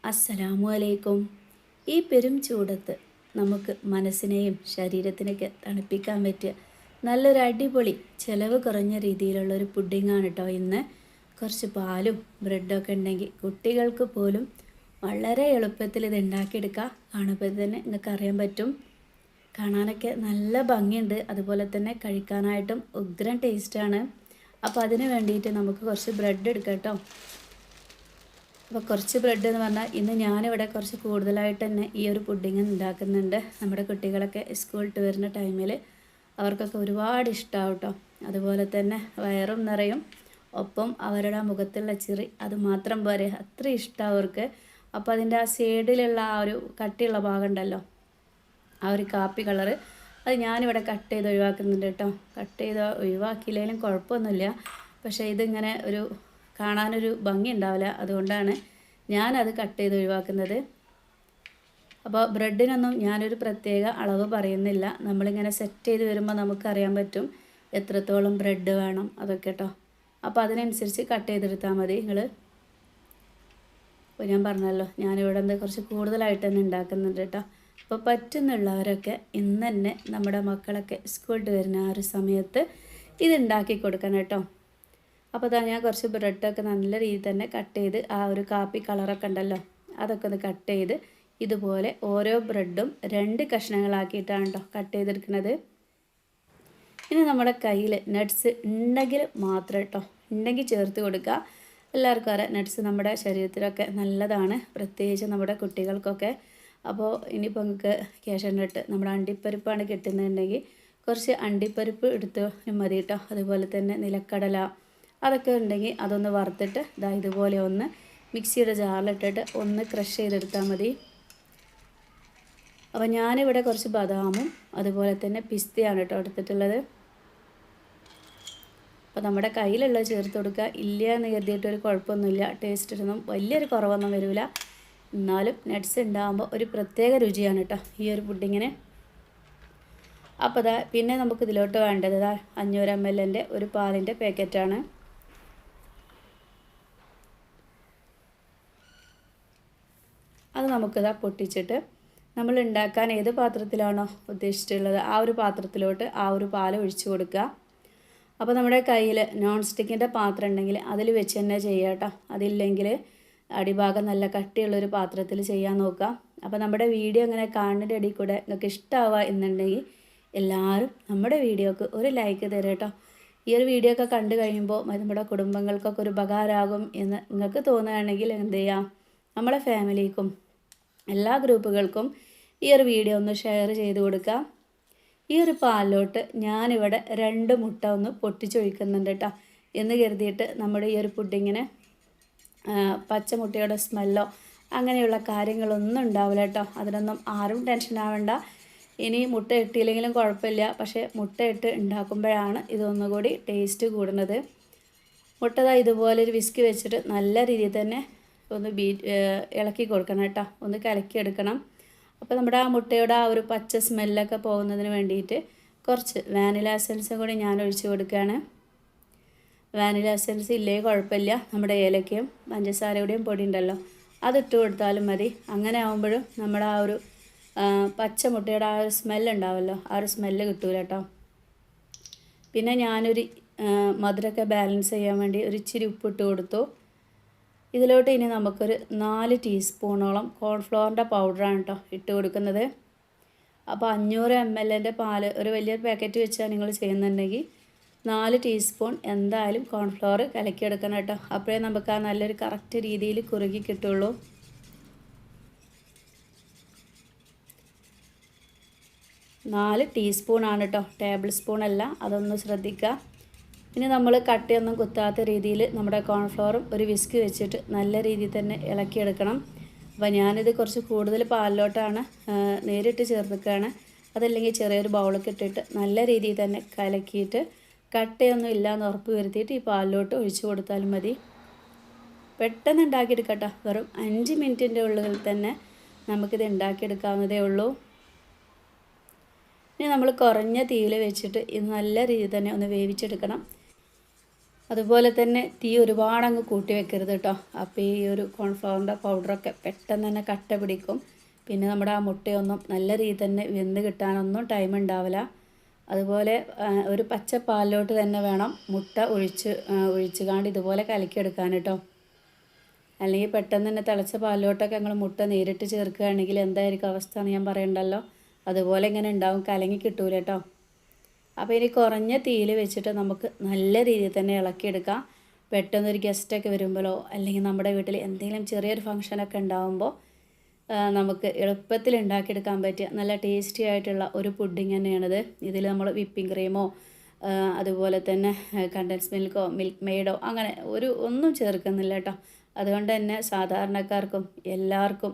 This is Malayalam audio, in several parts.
അസ്സലാമു അലൈക്കും. ഈ പെരും ചൂടത്ത് നമുക്ക് മനസ്സിനെയും ശരീരത്തിനൊക്കെ തണുപ്പിക്കാൻ പറ്റിയ നല്ലൊരു അടിപൊളി ചിലവ് കുറഞ്ഞ രീതിയിലുള്ളൊരു പുഡിങ്ങാണ് കേട്ടോ ഇന്ന്. കുറച്ച് പാലും ബ്രെഡൊക്കെ ഉണ്ടെങ്കിൽ കുട്ടികൾക്ക് പോലും വളരെ എളുപ്പത്തിൽ ഇത് ഉണ്ടാക്കിയെടുക്കാം. കാണുമ്പോൾ തന്നെ നിങ്ങൾക്ക് അറിയാൻ പറ്റും. കാണാനൊക്കെ നല്ല ഭംഗിയുണ്ട്, അതുപോലെ തന്നെ കഴിക്കാനായിട്ടും ഉഗ്രൻ ടേസ്റ്റാണ്. അപ്പോൾ അതിന് വേണ്ടിയിട്ട് നമുക്ക് കുറച്ച് ബ്രെഡ് എടുക്കാം കേട്ടോ. അപ്പോൾ കുറച്ച് ബ്രെഡ് എന്ന് പറഞ്ഞാൽ ഇന്ന് ഞാനിവിടെ കുറച്ച് കൂടുതലായിട്ട് തന്നെ ഈ ഒരു പുഡിങ് ഉണ്ടാക്കുന്നുണ്ട്. നമ്മുടെ കുട്ടികളൊക്കെ സ്കൂൾ വിട്ട് വരുന്ന ടൈമിൽ അവർക്കൊക്കെ ഒരുപാട് ഇഷ്ടമാവും കേട്ടോ. അതുപോലെ തന്നെ വയറും നിറയും, ഒപ്പം അവരുടെ മുഖത്തുള്ള ചിരി അത് മാത്രം പോരെ, അത്ര ഇഷ്ടമാണ് അവർക്ക്. അപ്പോൾ അതിൻ്റെ ആ സൈഡിലുള്ള ആ ഒരു കട്ടിയുള്ള ഭാഗം ഉണ്ടല്ലോ, ആ ഒരു കാപ്പി കളറ്, അത് ഞാനിവിടെ കട്ട് ചെയ്ത് ഒഴിവാക്കുന്നുണ്ട് കേട്ടോ. കട്ട് ചെയ്ത് ഒഴിവാക്കിയില്ലെങ്കിലും കുഴപ്പമൊന്നുമില്ല, പക്ഷേ ഇതിങ്ങനെ ഒരു കാണാനൊരു ഭംഗി ഉണ്ടാവില്ല, അതുകൊണ്ടാണ് ഞാനത് കട്ട് ചെയ്ത് ഒഴിവാക്കുന്നത്. അപ്പോൾ ബ്രെഡിനൊന്നും ഞാനൊരു പ്രത്യേക അളവ് പറയുന്നില്ല. നമ്മളിങ്ങനെ സെറ്റ് ചെയ്ത് വരുമ്പോൾ നമുക്കറിയാൻ പറ്റും എത്രത്തോളം ബ്രെഡ് വേണം അതൊക്കെ കേട്ടോ. അപ്പോൾ അതിനനുസരിച്ച് കട്ട് ചെയ്തെടുത്താൽ മതി നിങ്ങൾ. അപ്പോൾ ഞാൻ പറഞ്ഞല്ലോ, ഞാനിവിടെ കുറച്ച് കൂടുതലായിട്ട് തന്നെ ഉണ്ടാക്കുന്നുണ്ട് കേട്ടോ. അപ്പോൾ പറ്റുന്നുള്ളവരൊക്കെ ഇന്ന് തന്നെ നമ്മുടെ മക്കളൊക്കെ സ്കൂളിൽ വരുന്ന ആ ഒരു സമയത്ത് ഇതുണ്ടാക്കി കൊടുക്കണം കേട്ടോ. അപ്പോൾ അതാ ഞാൻ കുറച്ച് ബ്രെഡൊക്കെ നല്ല രീതിയിൽ തന്നെ കട്ട് ചെയ്ത് ആ ഒരു കാപ്പി കളറൊക്കെ ഉണ്ടല്ലോ അതൊക്കെ ഒന്ന് കട്ട് ചെയ്ത് ഇതുപോലെ ഓരോ ബ്രെഡും 2 കഷ്ണങ്ങളാക്കിയിട്ടാണ് കേട്ടോ കട്ട് ചെയ്തെടുക്കുന്നത്. ഇനി നമ്മുടെ കയ്യിൽ നട്ട്സ് ഉണ്ടെങ്കിൽ മാത്രം കേട്ടോ, ഉണ്ടെങ്കിൽ ചേർത്ത് കൊടുക്കുക. എല്ലാവർക്കും അറിയാം നട്ട്സ് നമ്മുടെ ശരീരത്തിലൊക്കെ നല്ലതാണ്, പ്രത്യേകിച്ച് നമ്മുടെ കുട്ടികൾക്കൊക്കെ. അപ്പോൾ ഇനിയിപ്പോൾ നിങ്ങൾക്ക് കാഷ്യൂ നട്ട് നമ്മുടെ അണ്ടിപ്പരിപ്പാണ് കിട്ടുന്നുണ്ടെങ്കിൽ കുറച്ച് അണ്ടിപ്പരിപ്പ് എടുത്ത് മതി കേട്ടോ. അതുപോലെ തന്നെ നിലക്കടല അതൊക്കെ ഉണ്ടെങ്കിൽ അതൊന്ന് വറുത്തിട്ട് ഇതുപോലെ ഒന്ന് മിക്സിയുടെ ജാറിലിട്ടിട്ട് ഒന്ന് ക്രഷ് ചെയ്തെടുത്താൽ മതി. അപ്പോൾ ഞാനിവിടെ കുറച്ച് ബദാമും അതുപോലെ തന്നെ പിസ്തയാണ് കേട്ടോ എടുത്തിട്ടുള്ളത്. അപ്പോൾ നമ്മുടെ കയ്യിലുള്ളത് ചേർത്ത് കൊടുക്കുക. ഇല്ല എന്ന് കരുതിയിട്ടൊരു കുഴപ്പമൊന്നുമില്ല, ടേസ്റ്റിനൊന്നും വലിയൊരു കുറവൊന്നും വരില്ല. എന്നാലും നട്ട്സ് ഉണ്ടാകുമ്പോൾ ഒരു പ്രത്യേക രുചിയാണ് കേട്ടോ ഈ ഒരു പുഡിങ്ങിന്. അപ്പോൾ പിന്നെ നമുക്ക് ഇതിലോട്ട് വേണ്ടത് 500 ml ഒരു പാലിൻ്റെ പാക്കറ്റാണ്. അത് നമുക്കിതാ പൊട്ടിച്ചിട്ട് നമ്മൾ ഉണ്ടാക്കാൻ ഏത് പാത്രത്തിലാണോ ഉദ്ദേശിച്ചിട്ടുള്ളത് ആ ഒരു പാത്രത്തിലോട്ട് ആ ഒരു പാൽ ഒഴിച്ച് കൊടുക്കുക. അപ്പോൾ നമ്മുടെ കയ്യിൽ നോൺ സ്റ്റിക്കിൻ്റെ പാത്രം ഉണ്ടെങ്കിൽ അതിൽ വെച്ച് തന്നെ ചെയ്യുക കേട്ടോ. അതില്ലെങ്കിൽ അടിഭാഗം നല്ല കട്ടിയുള്ളൊരു പാത്രത്തിൽ ചെയ്യാൻ നോക്കുക. അപ്പോൾ നമ്മുടെ വീഡിയോ ഇങ്ങനെ കാണുന്നതിൻ്റെ ഇടയിൽ കൂടെ നിങ്ങൾക്ക് ഇഷ്ടമാവുക എന്നുണ്ടെങ്കിൽ എല്ലാവരും നമ്മുടെ വീഡിയോക്ക് ഒരു ലൈക്ക് തരാം കേട്ടോ. ഈ ഒരു വീഡിയോ ഒക്കെ കണ്ടു കഴിയുമ്പോൾ നമ്മുടെ കുടുംബങ്ങൾക്കൊക്കെ ഒരു ഉപകാരമാകും എന്ന് നിങ്ങൾക്ക് തോന്നുകയാണെങ്കിൽ എന്ത് ചെയ്യാം, നമ്മളെ ഫാമിലിക്കും എല്ലാ ഗ്രൂപ്പുകൾക്കും ഈ ഒരു വീഡിയോ ഒന്ന് ഷെയർ ചെയ്ത് കൊടുക്കാം. ഈ ഒരു പാലിലോട്ട് ഞാനിവിടെ 2 മുട്ട ഒന്ന് പൊട്ടിച്ചൊഴിക്കുന്നുണ്ട് കേട്ടോ. എന്ന് കരുതിയിട്ട് നമ്മുടെ ഈ ഒരു പുഡിങ്ങിന് പച്ചമുട്ടയുടെ സ്മെല്ലോ അങ്ങനെയുള്ള കാര്യങ്ങളൊന്നും ഉണ്ടാവില്ല കേട്ടോ. അതിനൊന്നും ആരും ടെൻഷൻ ആവേണ്ട. ഇനി മുട്ട ഇട്ടില്ലെങ്കിലും കുഴപ്പമില്ല, പക്ഷേ മുട്ട ഇട്ട് ഉണ്ടാക്കുമ്പോഴാണ് ഇതൊന്നുകൂടി ടേസ്റ്റ് കൂടുന്നത്. മുട്ട ഇതുപോലെ ഒരു വിസ്ക് വെച്ചിട്ട് നല്ല രീതിയിൽ തന്നെ ഒന്ന് ഇളക്കി കൊടുക്കണം കേട്ടോ, ഒന്ന് കലക്കിയെടുക്കണം. അപ്പോൾ നമ്മുടെ ആ മുട്ടയുടെ ആ ഒരു പച്ച സ്മെല്ലൊക്കെ പോകുന്നതിന് വേണ്ടിയിട്ട് കുറച്ച് വാനില എസൻസും കൂടി ഞാൻ ഒഴിച്ച് കൊടുക്കുകയാണ്. വാനില എസൻസ് ഇല്ലേ കുഴപ്പമില്ല, നമ്മുടെ ഏലക്കയും പഞ്ചസാരയുടെയും പൊടി ഉണ്ടല്ലോ അതിട്ട് കൊടുത്താലും മതി. അങ്ങനെ ആകുമ്പോഴും നമ്മുടെ ആ ഒരു പച്ച മുട്ടയുടെ ആ ഒരു സ്മെല്ലുണ്ടാവുമല്ലോ, ആ ഒരു സ്മെല്ല് കിട്ടൂല കേട്ടോ. പിന്നെ ഞാനൊരു മധുരമൊക്കെ ബാലൻസ് ചെയ്യാൻ വേണ്ടി ഒരു ഇച്ചിരി ഉപ്പിട്ട് കൊടുത്തു. ഇതിലോട്ട് ഇനി നമുക്കൊരു 4 ടീസ്പൂണോളം കോൺഫ്ലവറിൻ്റെ പൗഡറാണ് കേട്ടോ ഇട്ട് കൊടുക്കുന്നത്. അപ്പോൾ 500 ml പാൽ ഒരു വലിയൊരു പാക്കറ്റ് വെച്ചാൽ നിങ്ങൾ ചെയ്യുന്നുണ്ടെങ്കിൽ 4 ടീസ്പൂൺ എന്തായാലും കോൺഫ്ലവർ കലക്കിയെടുക്കണം കേട്ടോ. അപ്പോഴേ നമുക്ക് ആ നല്ലൊരു കറക്റ്റ് രീതിയിൽ കുറുകി കിട്ടുള്ളൂ. 4 ടീസ്പൂണാണ് കേട്ടോ, ടേബിൾ സ്പൂണല്ല, അതൊന്ന് ശ്രദ്ധിക്കുക. ഇനി നമ്മൾ കട്ടിയൊന്നും കുത്താത്ത രീതിയിൽ നമ്മുടെ കോൺഫ്ലവറും ഒരു വിസ്ക് വെച്ചിട്ട് നല്ല രീതിയിൽ തന്നെ ഇളക്കിയെടുക്കണം. അപ്പോൾ ഞാനിത് കുറച്ച് കൂടുതൽ പാലിലോട്ടാണ് നേരിട്ട് ചേർത്തിക്കുകയാണ്. അതല്ലെങ്കിൽ ചെറിയൊരു ബൗളൊക്കെ ഇട്ടിട്ട് നല്ല രീതിയിൽ തന്നെ കലക്കിയിട്ട് കട്ടയൊന്നും ഇല്ലയെന്ന് ഉറപ്പ് വരുത്തിയിട്ട് ഈ പാലിലോട്ട് ഒഴിച്ചു കൊടുത്താലും മതി. പെട്ടെന്ന് ഉണ്ടാക്കിയെടുക്കട്ടോ, വെറും 5 മിനിറ്റിൻ്റെ ഉള്ളിൽ തന്നെ നമുക്കിത് ഉണ്ടാക്കിയെടുക്കാവുന്നതേ ഉള്ളൂ. ഇനി നമ്മൾ കുറഞ്ഞ തീയിൽ വെച്ചിട്ട് ഇത് നല്ല രീതിയിൽ തന്നെ ഒന്ന് വേവിച്ചെടുക്കണം. അതുപോലെ തന്നെ തീ ഒരുപാടങ്ങ് കൂട്ടി വെക്കരുത് കേട്ടോ. അപ്പോൾ ഈ ഒരു കോൺഫ്ലവറിൻ്റെ പൗഡറൊക്കെ പെട്ടെന്ന് തന്നെ കട്ട പിടിക്കും. പിന്നെ നമ്മുടെ ആ മുട്ടയൊന്നും നല്ല രീതിയിൽ തന്നെ വെന്ത് കിട്ടാനൊന്നും ടൈം ഉണ്ടാവില്ല. അതുപോലെ ഒരു പച്ച പാലിലോട്ട് തന്നെ വേണം മുട്ട ഒഴിച്ചുകാണ്ട് ഇതുപോലെ കലക്കിയെടുക്കാൻ കേട്ടോ. അല്ലെങ്കിൽ പെട്ടെന്ന് തന്നെ തിളച്ച പാലിലോട്ടൊക്കെ ഞങ്ങൾ മുട്ട നേരിട്ട് ചേർക്കുകയാണെങ്കിൽ എന്തായിരിക്കും അവസ്ഥ എന്ന് ഞാൻ പറയണ്ടല്ലോ. അതുപോലെ ഇങ്ങനെ ഉണ്ടാവും, കലങ്ങി കിട്ടൂല കേട്ടോ. അപ്പോൾ ഇനി കുറഞ്ഞ തീയിൽ വെച്ചിട്ട് നമുക്ക് നല്ല രീതിയിൽ തന്നെ ഇളക്കിയെടുക്കാം. പെട്ടെന്നൊരു ഗസ്റ്റൊക്കെ വരുമ്പോഴോ അല്ലെങ്കിൽ നമ്മുടെ വീട്ടിൽ എന്തെങ്കിലും ചെറിയൊരു ഫംഗ്ഷനൊക്കെ ഉണ്ടാകുമ്പോൾ നമുക്ക് എളുപ്പത്തിൽ ഉണ്ടാക്കിയെടുക്കാൻ പറ്റിയ നല്ല ടേസ്റ്റി ആയിട്ടുള്ള ഒരു പുഡിങ് തന്നെയാണിത്. ഇതിൽ നമ്മൾ വിപ്പിംഗ് ക്രീമോ അതുപോലെ തന്നെ കണ്ടൻസ് മിൽക്കോ മിൽക്ക് മെയ്ഡോ അങ്ങനെ ഒന്നും ചേർക്കുന്നില്ല കേട്ടോ. അതുകൊണ്ട് തന്നെ സാധാരണക്കാർക്കും എല്ലാവർക്കും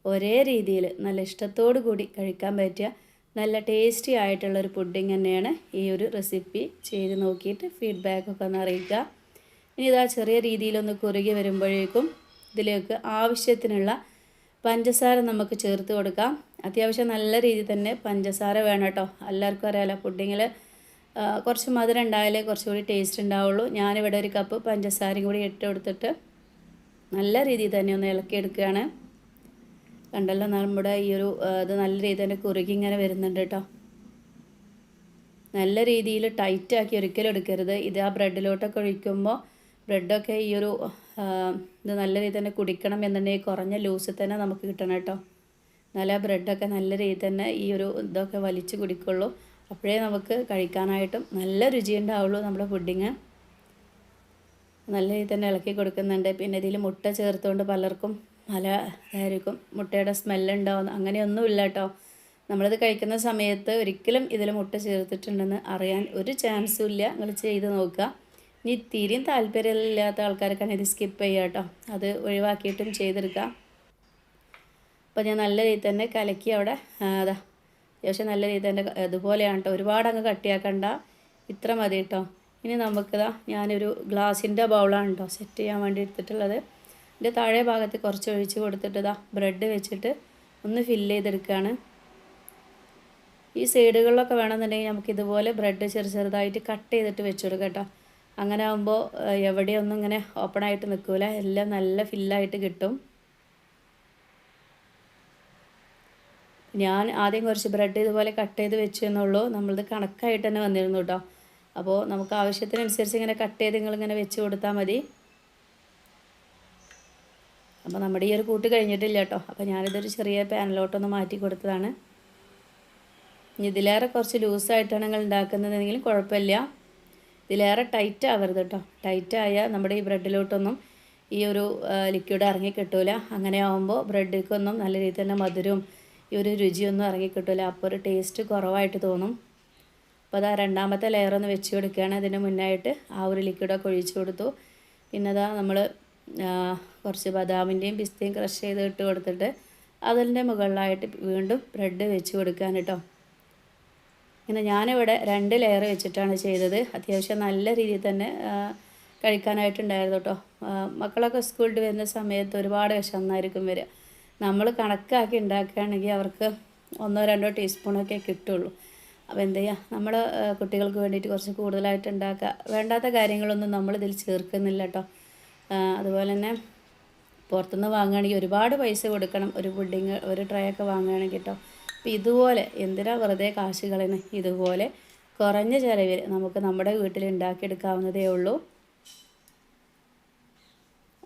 ഒരേ രീതിയിൽ നല്ല ഇഷ്ടത്തോടു കൂടി കഴിക്കാൻ പറ്റിയ നല്ല ടേസ്റ്റി ആയിട്ടുള്ളൊരു പുഡിങ് തന്നെയാണ്. ഈ ഒരു റെസിപ്പി ചെയ്ത് നോക്കിയിട്ട് ഫീഡ്ബാക്കൊക്കെ ഒന്ന് അറിയിക്കുക. ഇനി ഇതാ ചെറിയ രീതിയിലൊന്ന് കുറുകി വരുമ്പോഴേക്കും ഇതിലേക്ക് ആവശ്യത്തിനുള്ള പഞ്ചസാര നമുക്ക് ചേർത്ത് കൊടുക്കാം. അത്യാവശ്യം നല്ല രീതിയിൽ തന്നെ പഞ്ചസാര വേണം കേട്ടോ. എല്ലാവർക്കും അറിയാമല്ലോ പുഡിങ്ങിൽ കുറച്ച് മധുരം ഉണ്ടായാലേ കുറച്ചുകൂടി ടേസ്റ്റ് ഉണ്ടാവുള്ളൂ. ഞാനിവിടെ ഒരു കപ്പ് പഞ്ചസാരയും കൂടി ഇട്ട് കൊടുത്തിട്ട് നല്ല രീതിയിൽ തന്നെ ഒന്ന് ഇളക്കിയെടുക്കുകയാണ്. കണ്ടല്ലോ നമ്മുടെ ഈ ഒരു ഇത് നല്ല രീതിയിൽ തന്നെ കുറുകി ഇങ്ങനെ വരുന്നുണ്ട് കേട്ടോ. നല്ല രീതിയിൽ ടൈറ്റാക്കി ഒരിക്കലും എടുക്കരുത്. ഇത് ആ ബ്രെഡിലോട്ടൊക്കെ ഒഴിക്കുമ്പോൾ ബ്രെഡൊക്കെ ഈ ഒരു ഇത് നല്ല രീതിയിൽ തന്നെ കുടിക്കണം എന്നുണ്ടെങ്കിൽ കുറഞ്ഞ ലൂസിൽ തന്നെ നമുക്ക് കിട്ടണം കേട്ടോ. നല്ല ബ്രെഡൊക്കെ നല്ല രീതിയിൽ തന്നെ ഈ ഒരു ഇതൊക്കെ വലിച്ച് കുടിക്കുള്ളൂ. അപ്പോഴേ നമുക്ക് കഴിക്കാനായിട്ടും നല്ല രുചി ഉണ്ടാവുള്ളൂ നമ്മുടെ പുഡിങ്. നല്ല രീതിയിൽ തന്നെ ഇളക്കി കൊടുക്കുന്നുണ്ട്. പിന്നെ ഇതിൽ മുട്ട ചേർത്തുകൊണ്ട് പലർക്കും ഇതായിരിക്കും മുട്ടയുടെ സ്മെല്ലുണ്ടാവും, അങ്ങനെയൊന്നുമില്ല കേട്ടോ. നമ്മളിത് കഴിക്കുന്ന സമയത്ത് ഒരിക്കലും ഇതിൽ മുട്ട ചേർത്തിട്ടുണ്ടെന്ന് അറിയാൻ ഒരു ചാൻസും ഇല്ല. നിങ്ങൾ ചെയ്ത് നോക്കുക. ഇനി തീരെയും താല്പര്യമില്ലാത്ത ആൾക്കാർക്കാണ് ഇത് സ്കിപ്പ് ചെയ്യുക കേട്ടോ. അത് ഒഴിവാക്കിയിട്ടും ചെയ്തെടുക്കുക. അപ്പോൾ ഞാൻ നല്ല രീതിയിൽ തന്നെ കലക്കി അവിടെ അത്യാവശ്യം നല്ല രീതിയിൽ തന്നെ ഇതുപോലെയാണ് കേട്ടോ. ഒരുപാട് അങ്ങ് കട്ടിയാക്കണ്ട, ഇത്ര മതി കേട്ടോ. ഇനി നമുക്കിതാ ഞാനൊരു ഗ്ലാസിൻ്റെ ബൗളാണ് കേട്ടോ സെറ്റ് ചെയ്യാൻ വേണ്ടി എടുത്തിട്ടുള്ളത്. ഇതിൻ്റെ താഴെ ഭാഗത്ത് കുറച്ച് ഒഴിച്ച് കൊടുത്തിട്ട് ബ്രെഡ് വെച്ചിട്ട് ഒന്ന് ഫില്ല് ചെയ്തെടുക്കുകയാണ്. ഈ സൈഡുകളിലൊക്കെ വേണമെന്നുണ്ടെങ്കിൽ നമുക്ക് ഇതുപോലെ ബ്രെഡ് ചെറുതായിട്ട് കട്ട് ചെയ്തിട്ട് വെച്ച് കൊടുക്കാം കേട്ടോ. അങ്ങനെ ആകുമ്പോൾ എവിടെയൊന്നും ഇങ്ങനെ ഓപ്പണായിട്ട് നിൽക്കില്ല, എല്ലാം നല്ല ഫില്ലായിട്ട് കിട്ടും. ഞാൻ ആദ്യം കുറച്ച് ബ്രെഡ് ഇതുപോലെ കട്ട് ചെയ്ത് വെച്ചു എന്നുള്ളൂ. നമ്മളിത് കണക്കായിട്ട് തന്നെ വന്നിരുന്നു കേട്ടോ. അപ്പോൾ നമുക്ക് ആവശ്യത്തിനനുസരിച്ച് ഇങ്ങനെ കട്ട് ചെയ്ത് നിങ്ങളിങ്ങനെ വെച്ച് കൊടുത്താൽ മതി. അപ്പോൾ നമ്മുടെ ഈ ഒരു കൂട്ട് കഴിഞ്ഞിട്ടില്ല കേട്ടോ. അപ്പോൾ ഞാനിതൊരു ചെറിയ പാനിലോട്ടൊന്ന് മാറ്റി കൊടുത്തതാണ്. ഇതിലേറെ കുറച്ച് ലൂസായിട്ടാണ് നിങ്ങൾ ഉണ്ടാക്കുന്നതെങ്കിലും കുഴപ്പമില്ല. ഇതിലേറെ ടൈറ്റ് ആവരുത് കേട്ടോ. ടൈറ്റായാൽ നമ്മുടെ ഈ ബ്രെഡിലോട്ടൊന്നും ഈ ഒരു ലിക്വിഡ് ഇറങ്ങി കിട്ടില്ല. അങ്ങനെ ആകുമ്പോൾ ബ്രെഡിലേക്കൊന്നും നല്ല രീതിയിൽ തന്നെ മധുരവും ഈ ഒരു രുചിയൊന്നും ഇറങ്ങി കിട്ടില്ല. അപ്പോൾ ഒരു ടേസ്റ്റ് കുറവായിട്ട് തോന്നും. അപ്പോൾ അതാ രണ്ടാമത്തെ ലെയറൊന്ന് വെച്ച് കൊടുക്കുകയാണ്. അതിന് മുന്നായിട്ട് ആ ഒരു ലിക്വിഡൊക്കെ ഒഴിച്ച് കൊടുത്തു. പിന്നെ അതാ നമ്മൾ കുറച്ച് ബദാമിൻ്റെയും പിസ്തയും ക്രഷ് ചെയ്ത് ഇട്ട് കൊടുത്തിട്ട് അതിൻ്റെ മുകളിലായിട്ട് വീണ്ടും ബ്രെഡ് വെച്ച് കൊടുക്കാൻ കേട്ടോ. ഇങ്ങനെ ഞാനിവിടെ 2 ലെയർ വെച്ചിട്ടാണ് ചെയ്തത്. അത്യാവശ്യം നല്ല രീതിയിൽ തന്നെ കഴിക്കാനായിട്ടുണ്ടായിരുന്നു കേട്ടോ. മക്കളൊക്കെ സ്കൂളിൽ വരുന്ന സമയത്ത് ഒരുപാട് വിശന്നായിരിക്കും വരിക. നമ്മൾ കണക്കാക്കി ഉണ്ടാക്കുകയാണെങ്കിൽ അവർക്ക് 1-2 ടീസ്പൂണൊക്കെ കിട്ടുള്ളൂ. അപ്പോൾ എന്ത് ചെയ്യുക, നമ്മൾ കുട്ടികൾക്ക് വേണ്ടിയിട്ട് കുറച്ച് കൂടുതലായിട്ട് ഉണ്ടാക്കുക. വേണ്ടാത്ത കാര്യങ്ങളൊന്നും നമ്മളിതിൽ ചേർക്കുന്നില്ല കേട്ടോ. അതുപോലെ തന്നെ പുറത്തുനിന്ന് വാങ്ങുകയാണെങ്കിൽ ഒരുപാട് പൈസ കൊടുക്കണം ഒരു പുഡിങ് ഒരു ട്രേ ഒക്കെ വാങ്ങുകയാണെങ്കിൽ കേട്ടോ. അപ്പോൾ ഇതുപോലെ എന്തിനാ വെറുതെ കാശ് കളയുന്നത്, ഇതുപോലെ കുറഞ്ഞ ചിലവിൽ നമുക്ക് നമ്മുടെ വീട്ടിൽ ഉണ്ടാക്കിയെടുക്കാവുന്നതേ ഉള്ളൂ.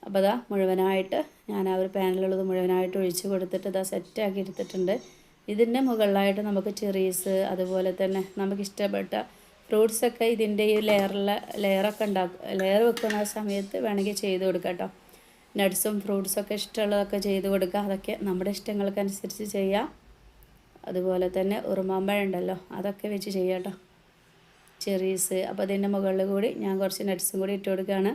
അപ്പോൾ ഇതാ മുഴുവനായിട്ട് ഞാൻ ആ ഒരു പാനിലുള്ളത് മുഴുവനായിട്ട് ഒഴിച്ച് കൊടുത്തിട്ട് ഇതാ സെറ്റാക്കി എടുത്തിട്ടുണ്ട്. ഇതിൻ്റെ മുകളിലായിട്ട് നമുക്ക് ചെറീസ് അതുപോലെ തന്നെ നമുക്കിഷ്ടപ്പെട്ട ഫ്രൂട്ട്സൊക്കെ ഇതിൻ്റെ ഈ ലെയറൊക്കെ ലെയർ വെക്കുന്ന സമയത്ത് വേണമെങ്കിൽ ചെയ്ത് കൊടുക്കാം കേട്ടോ. നട്ട്സും ഫ്രൂട്ട്സൊക്കെ ഇഷ്ടമുള്ളതൊക്കെ ചെയ്ത് കൊടുക്കുക. അതൊക്കെ നമ്മുടെ ഇഷ്ടങ്ങൾക്കനുസരിച്ച് ചെയ്യാം. അതുപോലെ തന്നെ ഉറുമാമ്പഴം ഉണ്ടല്ലോ, അതൊക്കെ വെച്ച് ചെയ്യാം കേട്ടോ, ചെറീസ്. അപ്പോൾ അതിൻ്റെ മുകളിൽ കൂടി ഞാൻ കുറച്ച് നട്ട്സും കൂടി ഇട്ട് കൊടുക്കുകയാണ്.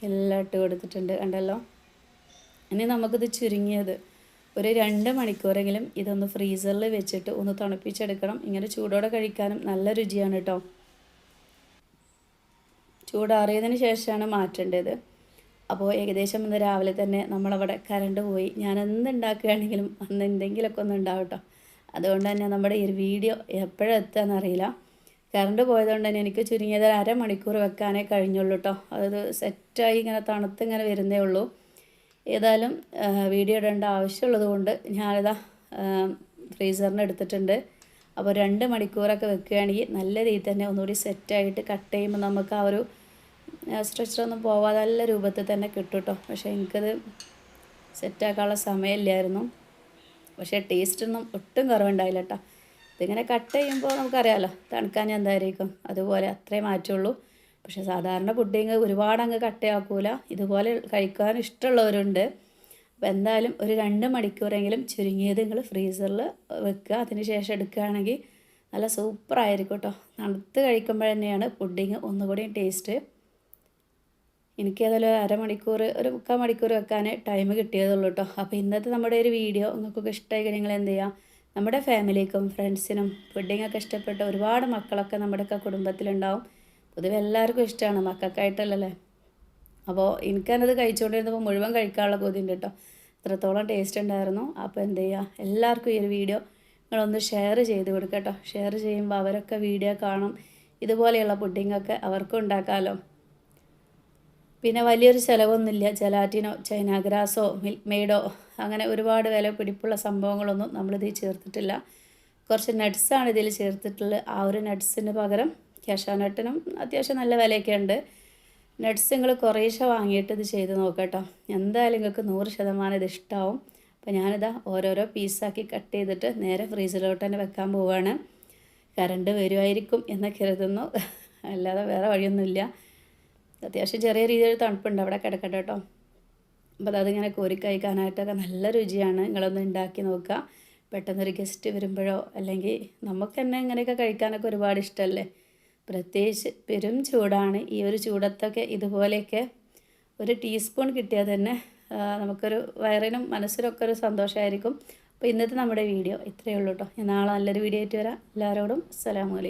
എല്ലാം ഇട്ട് കൊടുത്തിട്ടുണ്ട് കണ്ടല്ലോ. ഇനി നമുക്കിത് ചുരുങ്ങിയത് ഒരു 2 മണിക്കൂറെങ്കിലും ഇതൊന്ന് ഫ്രീസറിൽ വെച്ചിട്ട് ഒന്ന് തണുപ്പിച്ചെടുക്കണം. ഇങ്ങനെ ചൂടോടെ കഴിക്കാനും നല്ല രുചിയാണ് കേട്ടോ. ചൂടാറിയതിന് ശേഷമാണ് മാറ്റേണ്ടത്. അപ്പോൾ ഏകദേശം ഇന്ന് രാവിലെ തന്നെ നമ്മളവിടെ കറണ്ട് പോയി. ഞാൻ എന്തുണ്ടാക്കുകയാണെങ്കിലും അന്ന് എന്തെങ്കിലുമൊക്കെ ഒന്ന് ഉണ്ടാവും കേട്ടോ. അതുകൊണ്ട് തന്നെ നമ്മുടെ ഈ ഒരു വീഡിയോ എപ്പോഴും എത്തുകയെന്നറിയില്ല. കറണ്ട് പോയതുകൊണ്ട് തന്നെ എനിക്ക് ചുരുങ്ങിയത് 1/2 മണിക്കൂർ വെക്കാനേ കഴിഞ്ഞുള്ളൂ കേട്ടോ. അത് സെറ്റായി ഇങ്ങനെ തണുത്ത് ഇങ്ങനെ വരുന്നേ ഉള്ളൂ. ഏതായാലും വീഡിയോ ഇടേണ്ട ആവശ്യമുള്ളത് കൊണ്ട് ഞാനിതാ ഫ്രീസറിന് എടുത്തിട്ടുണ്ട്. അപ്പോൾ 2 മണിക്കൂറൊക്കെ വെക്കുകയാണെങ്കിൽ നല്ല രീതിയിൽ തന്നെ ഒന്നുകൂടി സെറ്റായിട്ട് കട്ട് ചെയ്യുമ്പോൾ നമുക്ക് ആ ഒരു സ്ട്രെച്ചറൊന്നും പോവാതെ നല്ല രൂപത്തിൽ തന്നെ കിട്ടും കേട്ടോ. പക്ഷേ എനിക്കത് സെറ്റാക്കാനുള്ള സമയമില്ലായിരുന്നു. പക്ഷേ ടേസ്റ്റൊന്നും ഒട്ടും കുറവുണ്ടായില്ല കേട്ടോ. ഇതിങ്ങനെ കട്ട് ചെയ്യുമ്പോൾ നമുക്കറിയാമല്ലോ തണുക്കാൻ എന്തായിരിക്കും, അതുപോലെ അത്രേ മാറ്റുള്ളൂ. പക്ഷേ സാധാരണ പുഡിങ് ഒരുപാട് അങ്ങ് കട്ടയാക്കൂല. ഇതുപോലെ കഴിക്കാൻ ഇഷ്ടമുള്ളവരുണ്ട്. അപ്പോൾ എന്തായാലും ഒരു 2 മണിക്കൂറെങ്കിലും ചുരുങ്ങിയത് നിങ്ങൾ ഫ്രീസറിൽ വെക്കുക. അതിന് ശേഷം എടുക്കുകയാണെങ്കിൽ നല്ല സൂപ്പറായിരിക്കും കേട്ടോ. തണുത്ത് കഴിക്കുമ്പോൾ തന്നെയാണ് പുഡിങ് ഒന്നുകൂടി ടേസ്റ്റ്. എനിക്കേതായാലും 1/2 മണിക്കൂർ 1/4 മണിക്കൂർ വെക്കാൻ ടൈം കിട്ടിയതുള്ളൂ കേട്ടോ. അപ്പോൾ ഇന്നത്തെ നമ്മുടെ ഒരു വീഡിയോ നിങ്ങൾക്കൊക്കെ ഇഷ്ടമായി കഴിഞ്ഞാൽ എന്ത് ചെയ്യുക, നമ്മുടെ ഫാമിലിക്കും ഫ്രണ്ട്സിനും പുഡിങ്ങൊക്കെ ഇഷ്ടപ്പെട്ട ഒരുപാട് മക്കളൊക്കെ നമ്മുടെയൊക്കെ കുടുംബത്തിലുണ്ടാവും. പൊതുവെ എല്ലാവർക്കും ഇഷ്ടമാണ്, മക്കൾക്കായിട്ടല്ലേ. അപ്പോൾ എനിക്കത് കഴിച്ചുകൊണ്ടിരുന്നപ്പോൾ മുഴുവൻ കഴിക്കാനുള്ള കൊതിയുണ്ട് കേട്ടോ. അത്രത്തോളം ടേസ്റ്റ് ഉണ്ടായിരുന്നു. അപ്പോൾ എന്ത് ചെയ്യുക, എല്ലാവർക്കും ഈ ഒരു വീഡിയോ നിങ്ങളൊന്ന് ഷെയർ ചെയ്ത് കൊടുക്കുക കേട്ടോ. ഷെയർ ചെയ്യുമ്പോൾ അവരൊക്കെ വീഡിയോ കാണും. ഇതുപോലെയുള്ള പുഡിങ്ങൊക്കെ അവർക്കും ഉണ്ടാക്കാമല്ലോ. പിന്നെ വലിയൊരു ചിലവൊന്നുമില്ല. ജലാറ്റിനോ ചൈന ഗ്രാസോ മിൽക്ക് മെയ്ഡോ അങ്ങനെ ഒരുപാട് വില പിടിപ്പുള്ള സംഭവങ്ങളൊന്നും നമ്മളിതിൽ ചേർത്തിട്ടില്ല. കുറച്ച് നട്ട്സാണ് ഇതിൽ ചേർത്തിട്ടുള്ളത്. ആ ഒരു നട്ട്സിന് പകരം കാഷ്യൂനട്ടിനും അത്യാവശ്യം നല്ല വിലയൊക്കെ ഉണ്ട്. നട്ട്സ് നിങ്ങൾ കുറേശ്ശെ വാങ്ങിയിട്ട് ഇത് ചെയ്ത് നോക്കട്ടോ. എന്തായാലും നിങ്ങൾക്ക് 100% ഇത് ഇഷ്ടമാവും. അപ്പോൾ ഞാനിതാ ഓരോരോ പീസാക്കി കട്ട് ചെയ്തിട്ട് നേരെ ഫ്രീസറിലോട്ട് തന്നെ വെക്കാൻ പോവുകയാണ്. കറണ്ട് വരുമായിരിക്കും എന്ന് കരുതുന്നു, അല്ലാതെ വേറെ വഴിയൊന്നുമില്ല. അത്യാവശ്യം ചെറിയ രീതിയിൽ തണുപ്പുണ്ട്, അവിടെ കിടക്കട്ടെ കേട്ടോ. അപ്പോൾ അതിങ്ങനെ കോരി കഴിക്കാനായിട്ടൊക്കെ നല്ല രുചിയാണ്. നിങ്ങളൊന്ന് ഉണ്ടാക്കി നോക്കുക. പെട്ടെന്നൊരു ഗസ്റ്റ് വരുമ്പോഴോ അല്ലെങ്കിൽ നമുക്ക് തന്നെ ഇങ്ങനെയൊക്കെ കഴിക്കാനൊക്കെ ഒരുപാട് ഇഷ്ടമല്ലേ. പ്രത്യേകിച്ച് പെരും ചൂടാണ്. ഈ ഒരു ചൂടത്തൊക്കെ ഇതുപോലെയൊക്കെ ഒരു ടീസ്പൂൺ കിട്ടിയാൽ തന്നെ നമുക്കൊരു വയറിനും മനസ്സിനൊക്കെ ഒരു സന്തോഷമായിരിക്കും. അപ്പോൾ ഇന്നത്തെ നമ്മുടെ വീഡിയോ ഇത്രയേ ഉള്ളൂ കേട്ടോ. ഞാൻ നാളെ നല്ലൊരു വീഡിയോ ആയിട്ട് വരാം. എല്ലാവരോടും അസ്സലാമു അലൈക്കും.